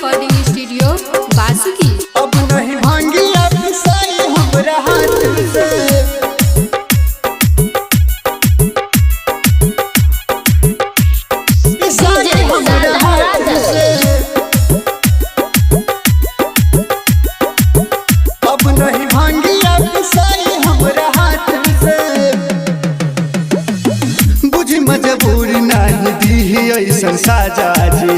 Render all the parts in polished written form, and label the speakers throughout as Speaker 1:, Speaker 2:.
Speaker 1: Recording studio Basuki.
Speaker 2: अब नहीं भांगी पिसाई हमरा हाथ से, पिसाई हमरा हाथ से। अब नहीं भांगी पिसाई हमरा हाथ से। बुझी मजबूरी नहीं दी ऐसन साजा जी,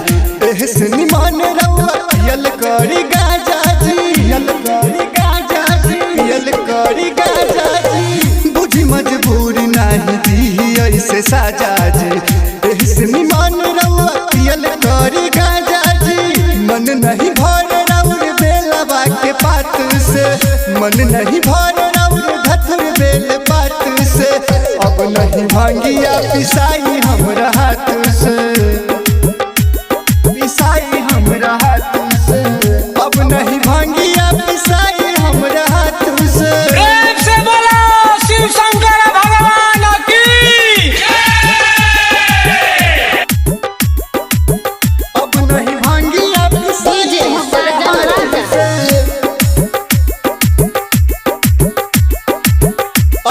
Speaker 2: एहसन निमान रउआ पियल करी गाजा जी, पियल करी गाजा जी, पियल करी गाजा जी। बुझी मजबूरी नहीं दी ऐसे साजा जी, एहसन निमान रउआ पियल करी गाजा जी। मन नहीं भर रउर बेलवा के पात से, मन नहीं भर रउर धथुर बेल पात से। अब नहीं भांगिया पिसाई हमरा हाथ से, पिसाई हमरा हाथ से। अब नहीं भांगिया पिसाई हमरा हाथ से।
Speaker 3: प्रेम से बोलो शिव शंकर भगवान की।
Speaker 2: अब नहीं भांगिया पिसाई हमरा हाथ से।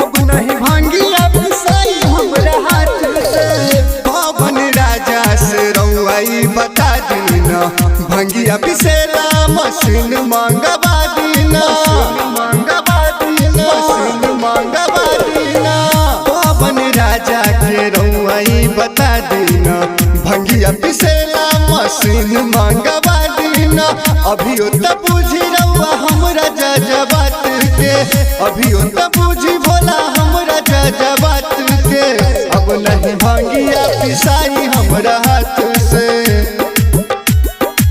Speaker 2: अब नहीं भांगिया पिसाई हमरा हाथ से। पवन राजा से रउआई बता दीना, भंगिया पिसेला मशीन मांगवा दीना, मांगवा दीना, मशीन मांगवा दीना। पवन राजा के रउआई बता दीना, भंगिया पिसेला मशीन मांगवा दीना। अभियो त बुझी रउआ हमरा जजबात के, अभियो त बुझी भोला हमरा जजबात के। अब नहीं भांगिया पिसाई हमरा हाथ से,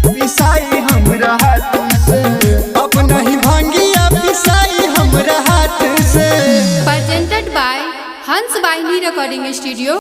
Speaker 2: पिसाई हमरा हाथ से। अब नहीं भांगिया पिसाई हमरा हाथ से।
Speaker 1: प्रेजेंटेड बाय हंस वाहिनी रिकॉर्डिंग स्टूडियो।